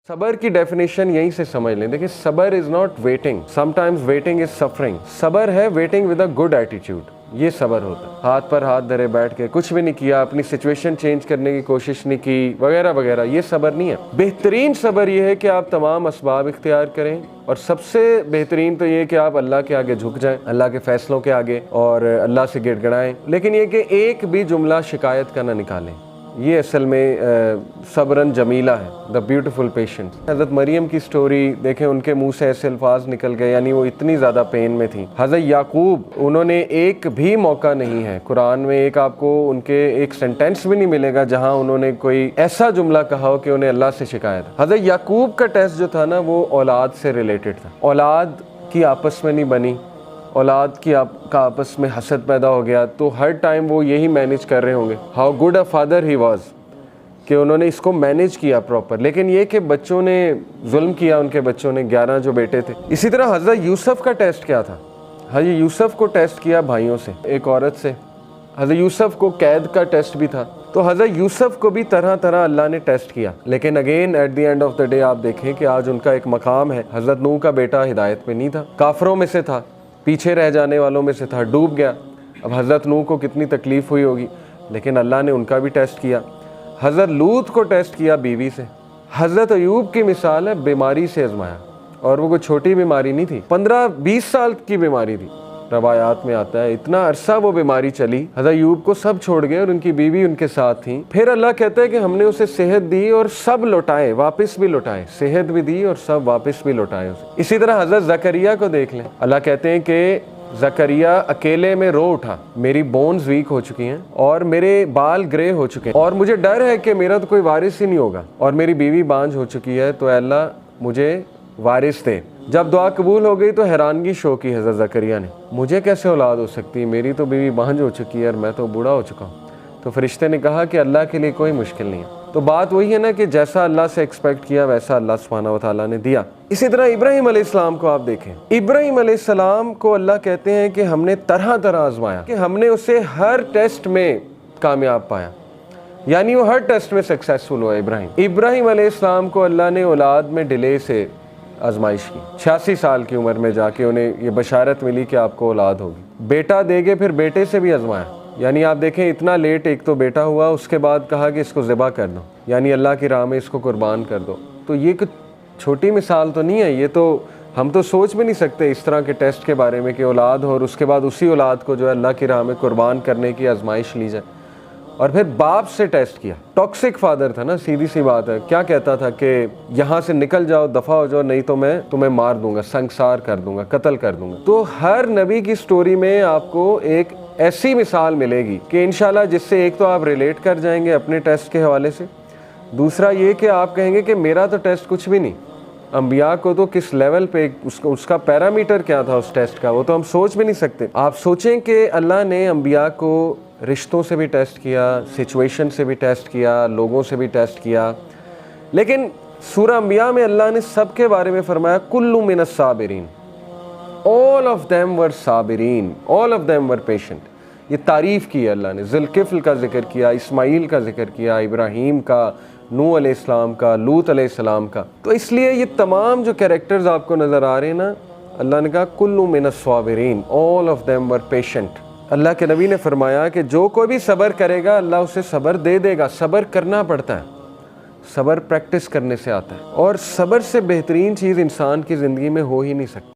सबर की डेफिनेशन यहीं से समझ लें। देखिए, सबर is not waiting, sometimes waiting is suffering. सबर है waiting with a good attitude, ये सबर होता है। हाथ पर हाथ धरे बैठ के कुछ भी नहीं किया, अपनी सिचुएशन चेंज करने की कोशिश नहीं की, वगैरह वगैरह, ये सबर नहीं है। बेहतरीन सबर ये है कि आप तमाम असबाब इख्तियार करें, और सबसे बेहतरीन तो ये कि आप अल्लाह के आगे झुक जाएं, अल्लाह के फैसलों के आगे, और अल्लाह से गिड़गिड़ाएं। लेकिन ये कि एक भी जुमला शिकायत का ना निकालें। ये असल में सब्रन जमीला है, द ब्यूटीफुल पेशेंस। हज़रत मरियम की स्टोरी देखें, उनके मुंह से ऐसे अल्फाज निकल गए, यानी वो इतनी ज़्यादा पेन में थी। हज़रत याकूब, उन्होंने एक भी मौका नहीं है कुरान में, एक आपको उनके एक सेंटेंस भी नहीं मिलेगा जहाँ उन्होंने कोई ऐसा जुमला कहा हो कि उन्हें अल्लाह से शिकायत। हज़रत याकूब का टेस्ट जो था ना, वो औलाद से रिलेटेड था। औलाद की आपस में नहीं बनी, औलाद की का आपस में हसद पैदा हो गया, तो हर टाइम वो यही मैनेज कर रहे होंगे। How good a father he was, कि उन्होंने इसको मैनेज किया प्रॉपर। लेकिन ये कि बच्चों ने जुल्म किया, उनके बच्चों ने, 11 जो बेटे थे। इसी तरह हज़रत यूसुफ का टेस्ट क्या था? हज़रत यूसुफ को टेस्ट किया भाइयों से, एक औरत से। हज़रत यूसुफ को कैद का टेस्ट भी था। तो हज़रत यूसुफ को भी तरह तरह अल्लाह ने टेस्ट किया। लेकिन again at the end of the day आप देखें कि आज उनका एक मकाम है। हज़रत नूह का बेटा हिदायत पे नहीं था, काफरों में से था, पीछे रह जाने वालों में से था, डूब गया। अब हज़रत नूह को कितनी तकलीफ़ हुई होगी, लेकिन अल्लाह ने उनका भी टेस्ट किया। हज़रत लूत को टेस्ट किया बीवी से। हज़रत अयूब की मिसाल है, बीमारी से आजमाया, और वो कोई छोटी बीमारी नहीं थी, 15-20 साल की बीमारी थी। रवायात में आता है इतना अरसा वो बीमारी चली, हज़रत अयूब को सब छोड़ गए और उनकी बीवी उनके साथ थी। फिर अल्लाह कहता है कि हमने उसे सेहत दी और सब लौटाए, वापस भी लौटाए, सेहत भी दी और सब वापस भी लौटाए उसे। इसी तरह हज़रत ज़करिया को देख लें, अल्लाह कहते हैं कि ज़करिया अकेले में रो उठा, मेरी बोन्स वीक हो चुकी हैं और मेरे बाल ग्रे हो चुके हैं, और मुझे डर है कि मेरा तो कोई वारिस ही नहीं होगा, और मेरी बीवी बांझ हो चुकी है, तो अल्लाह मुझे वारिस दे। जब दुआ कबूल हो गई तो हैरानगी शो की हज़रत ज़करिया ने, मुझे कैसे औलाद हो सकती है, मेरी तो बीवी बांझ हो चुकी है और मैं तो बूढ़ा हो चुका हूँ। तो फरिश्ते ने कहा कि अल्लाह के लिए कोई मुश्किल नहीं है। तो बात वही है ना कि जैसा अल्लाह से एक्सपेक्ट किया वैसा अल्लाह सुब्हानहू व तआला ने दिया। इसी तरह इब्राहीम अलैहिस्सलाम को आप देखें, इब्राहीम अलैहिस्सलाम को अल्लाह कहते हैं कि हमने तरह तरह आजमाया, कि हमने उसे हर टेस्ट में कामयाब पाया, यानी वो हर टेस्ट में सक्सेसफुल हुआ। इब्राहीम अलैहिस्सलाम को अल्लाह ने औलाद में डिले से आजमाइश की। 86 साल की उम्र में जाके उन्हें ये बशारत मिली कि आपको औलाद होगी, बेटा देंगे। फिर बेटे से भी आजमाया, यानी आप देखें इतना लेट एक तो बेटा हुआ, उसके बाद कहा कि इसको ज़िबा कर दो, यानी अल्लाह की राह में इसको कुर्बान कर दो। तो ये कुछ छोटी मिसाल तो नहीं है, ये तो हम तो सोच भी नहीं सकते इस तरह के टेस्ट के बारे में कि औलाद हो और उसके बाद उसी औलाद को जो है अल्लाह की राह में कुर्बान करने की आजमाइश ली जाए। और फिर बाप से टेस्ट किया, टॉक्सिक फादर था ना, सीधी सी बात है, क्या कहता था कि यहाँ से निकल जाओ, दफ़ा हो जाओ, नहीं तो मैं तुम्हें मार दूंगा, संसार कर दूंगा, कत्ल कर दूंगा। तो हर नबी की स्टोरी में आपको एक ऐसी मिसाल मिलेगी कि इंशाल्लाह जिससे एक तो आप रिलेट कर जाएंगे अपने टेस्ट के हवाले से, दूसरा ये कि आप कहेंगे कि मेरा तो टेस्ट कुछ भी नहीं, अंबिया को तो किस लेवल पे उसका पैरामीटर क्या था उस टेस्ट का, वो तो हम सोच भी नहीं सकते। आप सोचें कि अल्लाह ने अंबिया को रिश्तों से भी टेस्ट किया, सिचुएशन से भी टेस्ट किया, लोगों से भी टेस्ट किया, लेकिन सूरह अंबिया में अल्लाह ने सबके बारे में फरमाया कुल्लु मिनस साबिरीन, ऑल ऑफ देम वर साबिरीन, all of them were patient. ये तारीफ़ की अल्लाह ने, ज़ुल्किफ्ल का जिक्र किया, इस्माइल का जिक्र किया, इब्राहीम का, नूह अलैहिस्सलाम का, लूत अलैहिस्सलाम का। तो इसलिए ये तमाम जो कैरेक्टर्स आपको नज़र आ रहे हैं ना, अल्लाह ने कहा कुल्लु मिनस साबिरीन, all of them were patient. अल्लाह के नबी ने फरमाया कि जो कोई भी सब्र करेगा अल्लाह उसे सब्र दे देगा। सब्र करना पड़ता है, सब्र प्रैक्टिस करने से आता है, और सब्र से बेहतरीन चीज़ इंसान की ज़िंदगी में हो ही नहीं सकती।